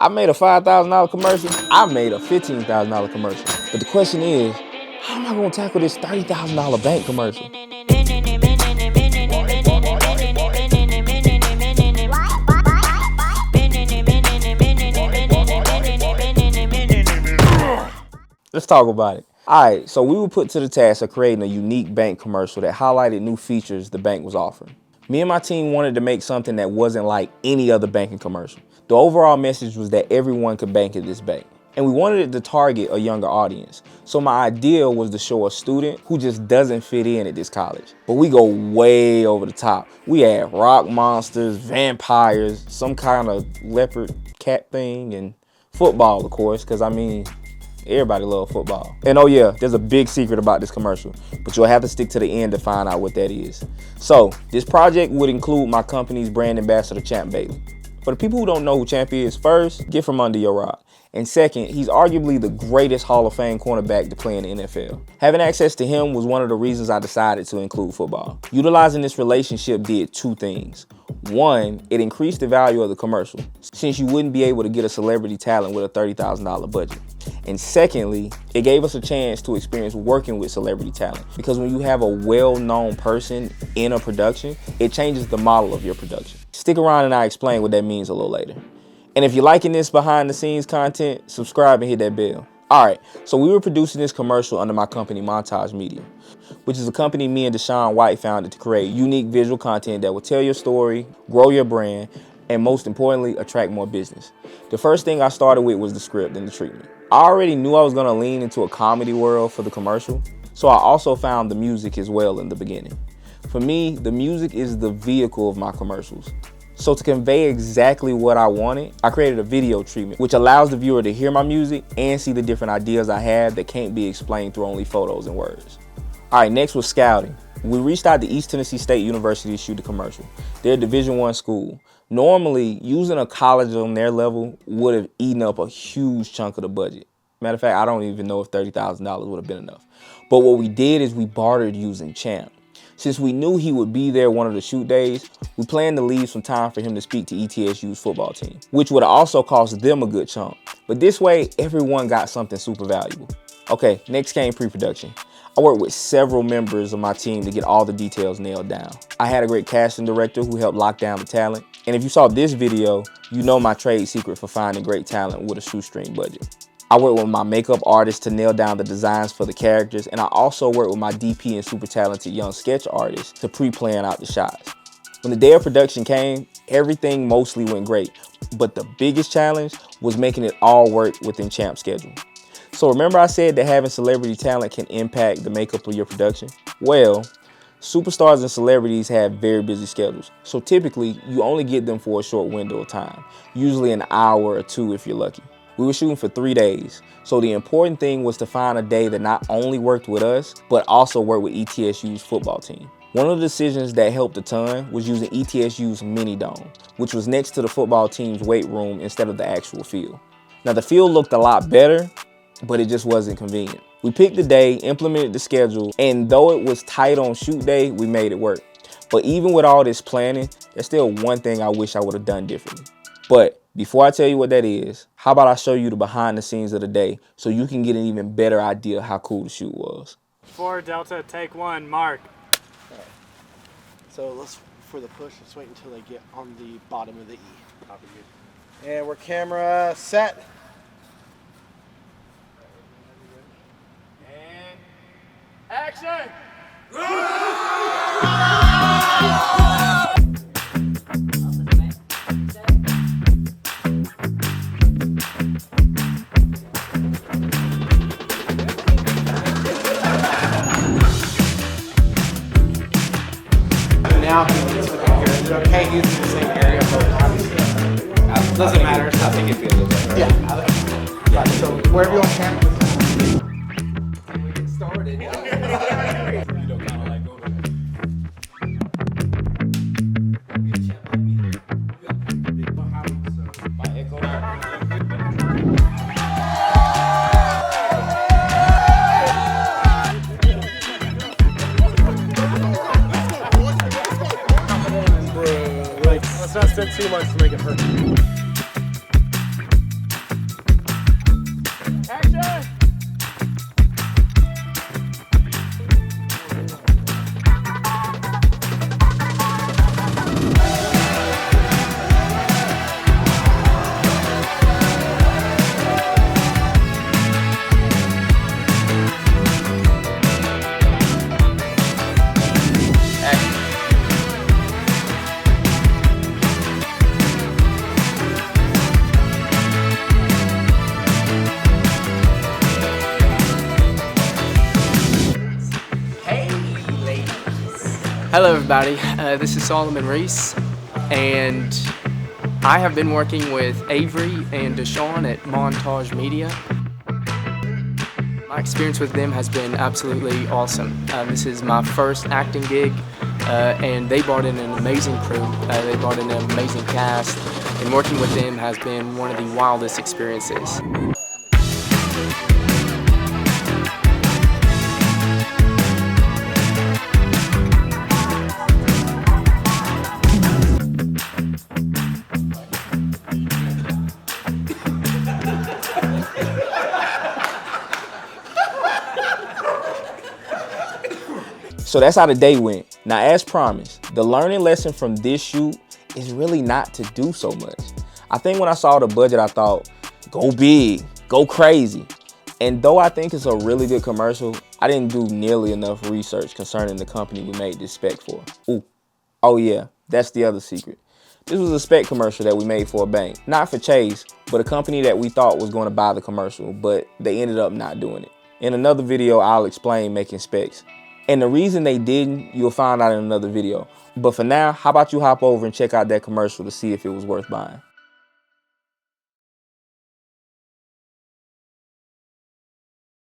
I made a $5,000 commercial. I made a $15,000 commercial. But the question is, how am I gonna tackle this $30,000 bank commercial? Let's talk about it. All right, so we were put to the task of creating a unique bank commercial that highlighted new features the bank was offering. Me and my team wanted to make something that wasn't like any other banking commercial. The overall message was that everyone could bank at this bank. And we wanted it to target a younger audience. So my idea was to show a student who just doesn't fit in at this college. But we go way over the top. We add rock monsters, vampires, some kind of leopard cat thing, and football, of course, because I mean, everybody loves football. And oh yeah, there's a big secret about this commercial, but you'll have to stick to the end to find out what that is. So this project would include my company's brand ambassador, Champ Bailey. For the people who don't know who Champ is, first, get from under your rock. And second, he's arguably the greatest Hall of Fame cornerback to play in the NFL. Having access to him was one of the reasons I decided to include football. Utilizing this relationship did two things. One, it increased the value of the commercial, since you wouldn't be able to get a celebrity talent with a $30,000 budget. And secondly, it gave us a chance to experience working with celebrity talent, because when you have a well-known person in a production, it changes the model of your production. Stick around and I'll explain what that means a little later. And if you're liking this behind the scenes content, subscribe and hit that bell. All right, so we were producing this commercial under my company, Montage Media, which is a company me and Deshaun White founded to create unique visual content that will tell your story, grow your brand, and most importantly, attract more business. The first thing I started with was the script and the treatment. I already knew I was gonna lean into a comedy world for the commercial, so I also found the music as well in the beginning. For me, the music is the vehicle of my commercials. So to convey exactly what I wanted, I created a video treatment, which allows the viewer to hear my music and see the different ideas I have that can't be explained through only photos and words. All right, next was scouting. We reached out to East Tennessee State University to shoot the commercial. They're a Division I school. Normally, using a college on their level would have eaten up a huge chunk of the budget. Matter of fact, I don't even know if $30,000 would have been enough. But what we did is we bartered using Champ. Since we knew he would be there one of the shoot days, we planned to leave some time for him to speak to ETSU's football team, which would also cost them a good chunk. But this way, everyone got something super valuable. Okay, next came pre-production. I worked with several members of my team to get all the details nailed down. I had a great casting director who helped lock down the talent. And if you saw this video, you know my trade secret for finding great talent with a shoestring budget. I worked with my makeup artist to nail down the designs for the characters, and I also worked with my DP and super talented young sketch artist to pre-plan out the shots. When the day of production came, everything mostly went great, but the biggest challenge was making it all work within Champ's schedule. So remember I said that having celebrity talent can impact the makeup of your production? Well, superstars and celebrities have very busy schedules, so typically you only get them for a short window of time, usually an hour or two if you're lucky. We were shooting for 3 days, so the important thing was to find a day that not only worked with us, but also worked with ETSU's football team. One of the decisions that helped a ton was using ETSU's mini dome, which was next to the football team's weight room instead of the actual field. Now the field looked a lot better, but it just wasn't convenient. We picked the day, implemented the schedule, and though it was tight on shoot day, we made it work. But even with all this planning, there's still one thing I wish I would have done differently. But before I tell you what that is, how about I show you the behind the scenes of the day so you can get an even better idea how cool the shoot was. 4 Delta, take 1, mark. Right. So for the push, let's wait until they get on the bottom of the E. Copy you. And we're camera set. And action! Now is it okay using the same area? Doesn't matter. I think it feels okay. Yeah. Right, so wherever you want camera. We get started. You don't kind of like go to my echo. Let's not spend too much to make it perfect. Hello everybody, this is Solomon Reese, and I have been working with Avery and Deshaun at Montage Media. My experience with them has been absolutely awesome. This is my first acting gig, and they brought in an amazing crew. They brought in an amazing cast, and working with them has been one of the wildest experiences. So that's how the day went. Now, as promised, the learning lesson from this shoot is really not to do so much. I think when I saw the budget, I thought, go big, go crazy. And though I think it's a really good commercial, I didn't do nearly enough research concerning the company we made this spec for. Ooh, oh yeah, that's the other secret. This was a spec commercial that we made for a bank. Not for Chase, but a company that we thought was going to buy the commercial, but they ended up not doing it. In another video, I'll explain making specs. And the reason they didn't, you'll find out in another video. But for now, how about you hop over and check out that commercial to see if it was worth buying.